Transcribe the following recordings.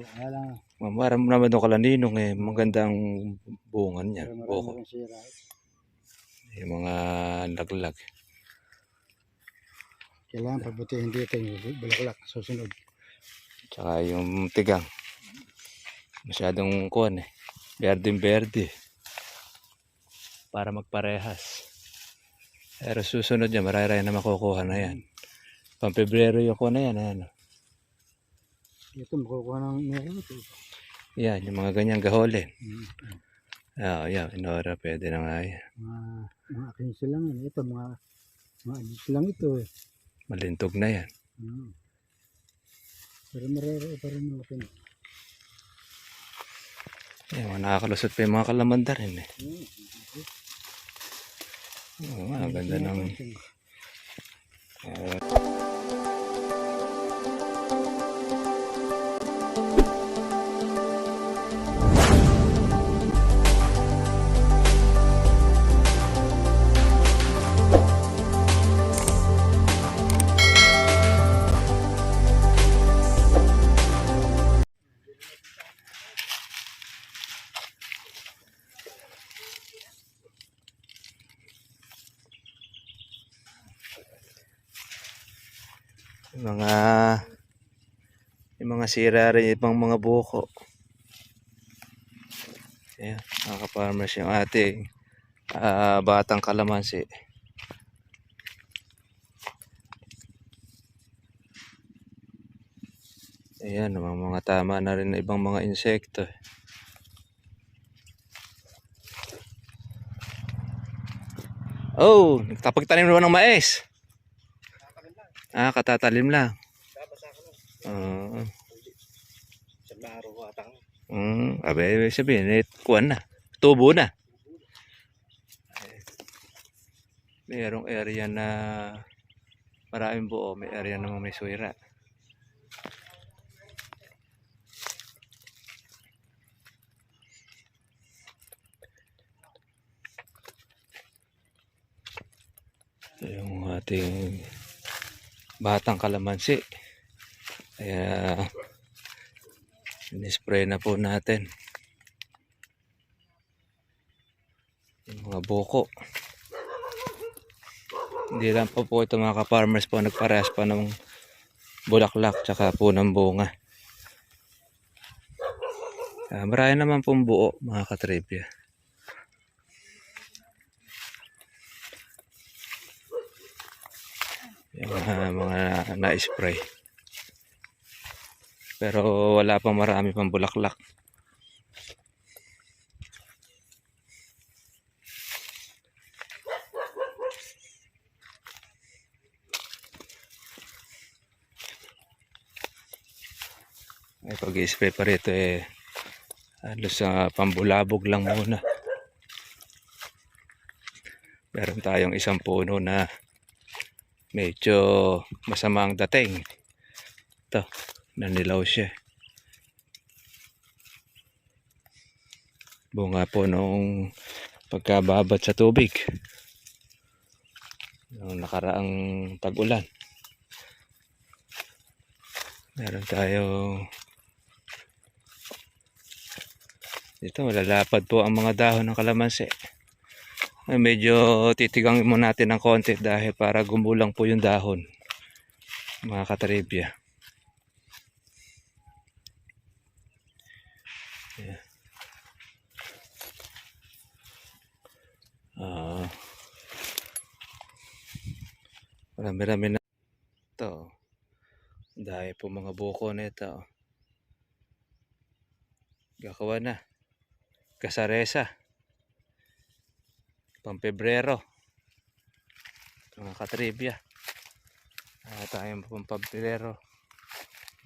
kaya lang. Maram naman itong kalaninong eh. Magandang bunga niya. Pero Buko. marami kong sira. Yung mga laglag. Kailangan pabutihin dito yung bulaklak susunod. Tsaka yung tigang. Masyadong kuwan eh. Berdeng-berde. Para magparehas. Pero susunod niya, maraya na makukuha na yan. Pang-Pebrero yung kuha na yan. Ano? Ito makukuha ng meron ito. Yan, yung mga ganyang gaholin. Yan, inora, pwede na nga yan. Mga 15 lang yan. Ito, mga 10 lang ito eh. Malintog na yan. Pero marero pa rin mga pin. Yan, mga nakakalusot pa yung mga kalamanda rin eh. Ganda ng... yung mga sira rin ibang mga buko. Ayan, mga ka-farmers, yung ating batang kalamansi. Ayan, mga tama na rin na ibang mga insekto. Oh, kapagtanim naman ng mais. Katatalim lang. Abe, sabihin, kuwan na. Tubo na. Mayroong area na maraming buo. May area naman may suwira. Ito yung ating batang kalamansi. Kaya in-spray na po natin yung mga buko. Hindi lang po ito mga ka-farmers po, nagparehas pa ng bulaklak tsaka po ng bunga. Marami naman pong buo mga katribya. Yung mga na-spray. Pero wala pang marami pang bulaklak. Ay, pag-i-spray pa rito eh halos pambulabog lang muna. Meron tayong isang puno na medyo masama ang dating. Ito, nanilaw siya. Bunga po nung pagkababat sa tubig. Nung nakaraang tag-ulan. Meron tayong dito, malalapad po ang mga dahon ng kalamansi. Ay, medyo titigangin mo natin ng konti dahil para gumulang po yung dahon mga katribya. Yeah. Marami-rami na ito. Dahil po mga buko na ito. Gakawa na. Kasaresa. Pang-Pebrero. Mga katribya. Tayong pang-Pebrero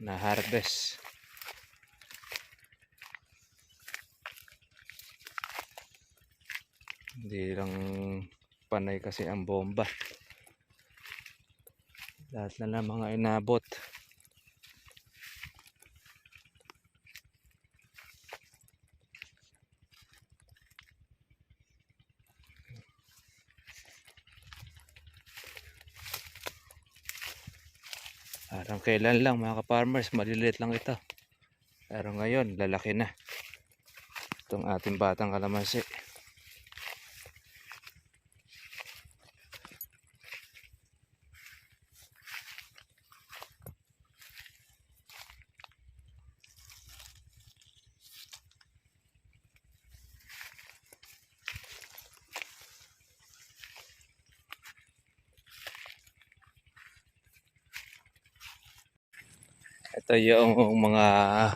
na harvest. Hindi lang panay kasi ang bomba. Lahat na lang mga inabot. Parang kailan lang mga ka-farmers, maliliit lang ito. Pero ngayon, lalaki na itong ating batang kalamansi. Ito yung mga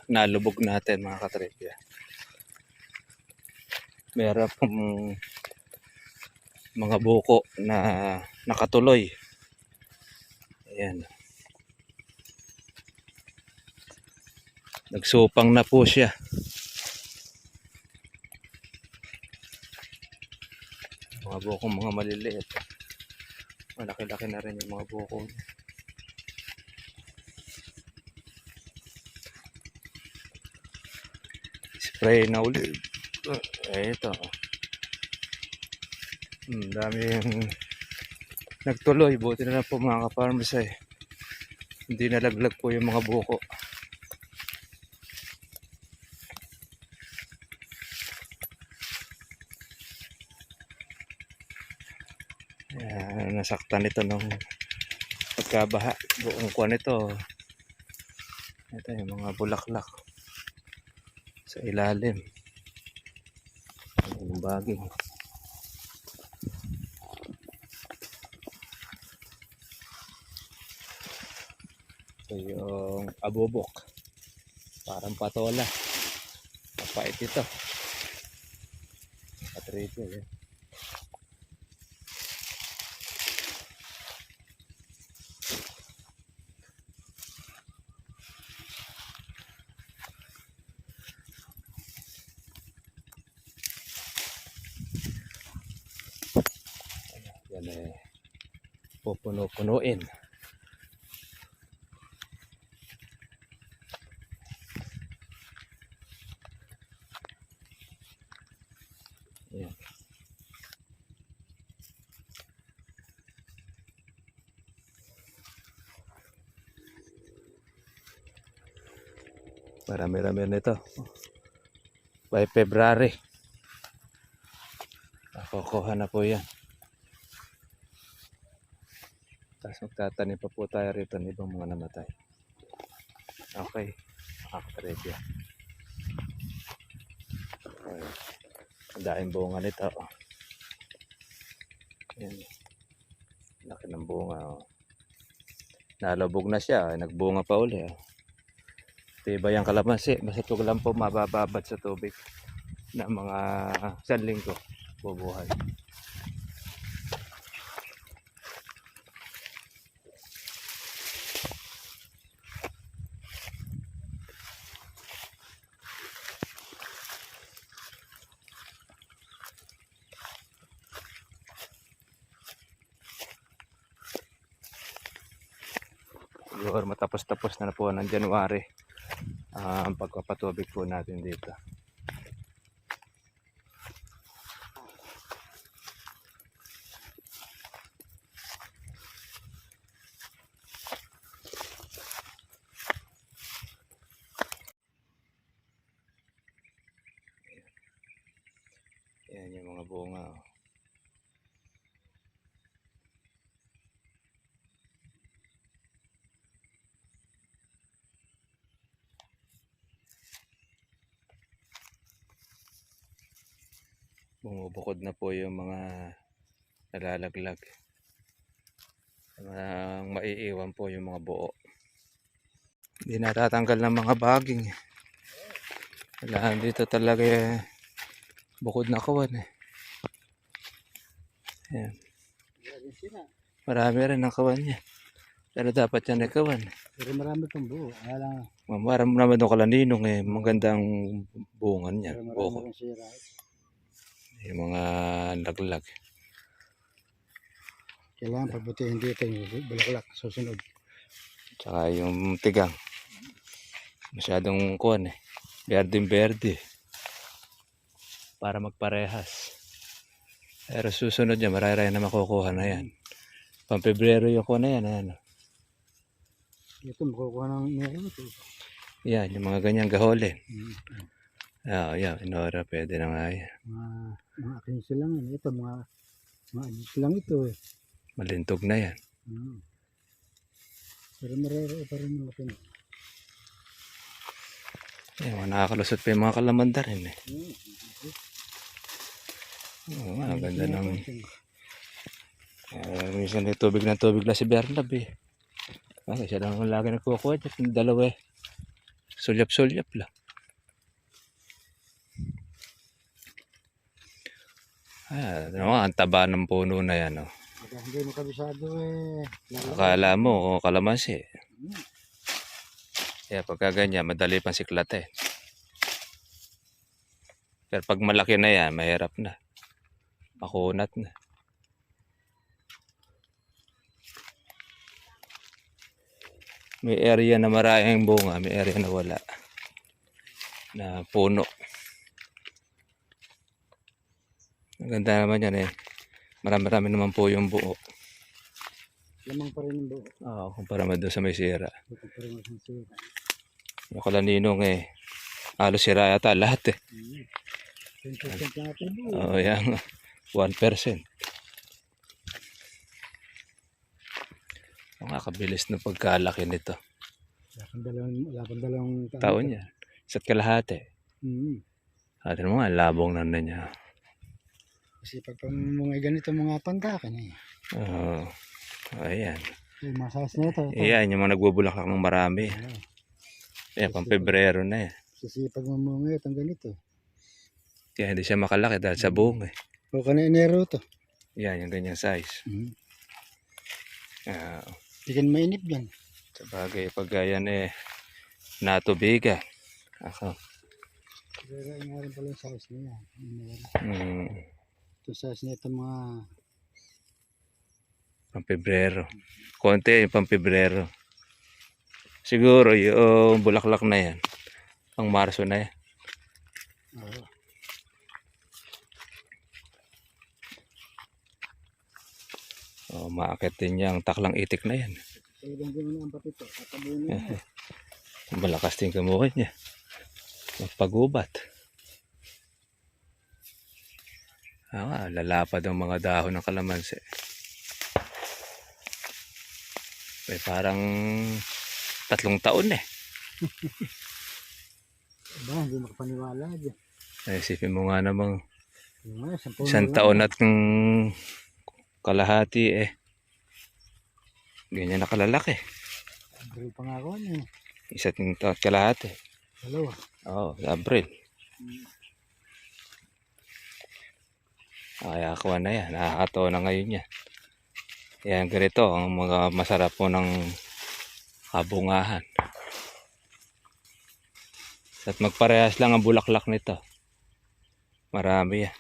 nalubog natin mga katripya. Meron pong mga buko na nakatuloy. Ayan. Nagsupang na po siya. Mga bukong mga maliliit. Malaki-laki na rin yung mga buko. Spray na ulit. Ito. Dami yung nagtuloy. Buti na lang po mga ka-farmers eh. Hindi nalaglag po yung mga buko. Nasaktan ito nung pagkabaha. Buong kuwan ito. Ito yung mga bulaklak sa ilalim. Yung baging. Ito yung abubok. Parang patola. Mapait ito. Patrito eh. Yan eh. Pupuno-punuin. Yan. Marami-rami nito. By February. Nakukuha na po yan. Tapos magtatanim pa po tayo rito ng ibang mga namatay. Okay. Makakatribya. Ang daing bunga nito. Yan. Laki ng bunga. Nalubog na siya. Nagbunga pa uli. Tiba yung kalamansi. Basta ito lang po mabababad sa tubig na mga 1 linggo bubuhay. Siguro matapos-tapos na po ng January ang pagpapatubig po natin dito. Yan yung mga bunga. Bumubukod na po yung mga nalalaglag. Maiiwan po yung mga buo. Hindi natatanggal ng mga baging. Wala dito talaga bukod na kawan eh. Ayan. Marami rin ang kawan niya. Pero dapat yan ay kawan. Pero marami pang buo. Marami naman itong kalaninong eh. Magandang bungan niya. Pero marami pang sira. Yung mga laglag. Kailangan pabutihin dito yung bulaklak susunod. Tsaka yung tigang. Masyadong kuwan eh. Berdeng-berde. Para magparehas. Pero susunod niya, marami na makukuha na yan. Pang Pebrero yung kuha na yan. Ano? Ito makukuha ng meron ito. Yan, yung mga ganyang gaholin. Mm. Yan, inora, pwede na nga yan. Mga aking silangan. Ito mga adis lang ito eh. Malintog na yan. Pero marero pa rin yung akin. Yan, mga nakakalusot pa yung mga kalamanda rin eh. Oo nga, ang ganda ng... minsan may tubig na si Bernab eh. Okay, siya lang ang lagi nagkukuha dyan. Yung dalawa eh. Sulyap-sulyap lang. Ano nga, ang taba ng puno na yan. Oh. Baka hindi mo kabisado eh. Akala mo, kalamansi. Kaya pagka ganyan, madali pang siklate. Pero pag malaki na yan, mahirap na. Makunat na. May area na maraming bunga, may area na wala. Na puno. Ang ganda naman yan eh. Marami-rami naman po yung buo. Lamang pa rin yung buo. Oo, kumpara mo doon sa may sira. Ito pa rin ang sira. Yung kalaninong eh. Halos sira yata lahat eh. 10% lang ating buo. Oo, yan. 1%. Ang kabilis ng pagkalaki nito. Wala pang dalawang Taon niya. Isa't kalahati. Atin mo nga, labong na niya. Kasi pag mga ganito mga pangkakan eh. Oo. Ayan. Yung masas na ito. Ayan, yung mga nagbubulaklak ng marami. Ayan, pang Pebrero na eh. Sisipag mamunga itong ganito. Kaya hindi siya makalaki dahil sa buong eh. O ka na Enero to. Yan, yung ganyang size. Hindi ka na mainip yan. Sa bagay, pag yan eh, natubigan. Ako. Pero nga rin pala yung size niya. Ito size niya itong mga... Pang Pebrero. Konti yung pang Pebrero. Siguro yung bulaklak na yan. Pang Marso na yan. Oo. Maakit din yung taklang itik na yan. Talagang din mo na ang patito. Tatabunin mo. Malakas din kamukit niya. Magpagubat. Lalapad ang mga dahon ng kalamansi. Parang 3 taon eh. Ba, hindi makapaniwala dyan. Isipin mo nga namang Yung 1 taon at kalahati eh. Ganyan na kalalaki. Abril pa nga ako eh. 1 taon at kalahati. 2. Oo, Abril. Kaya kuha na yan. Nakakatawa na ngayon yan. Yan, ganito ang mga masarap po ng kabungahan. At magparehas lang ang bulaklak nito. Marami yan.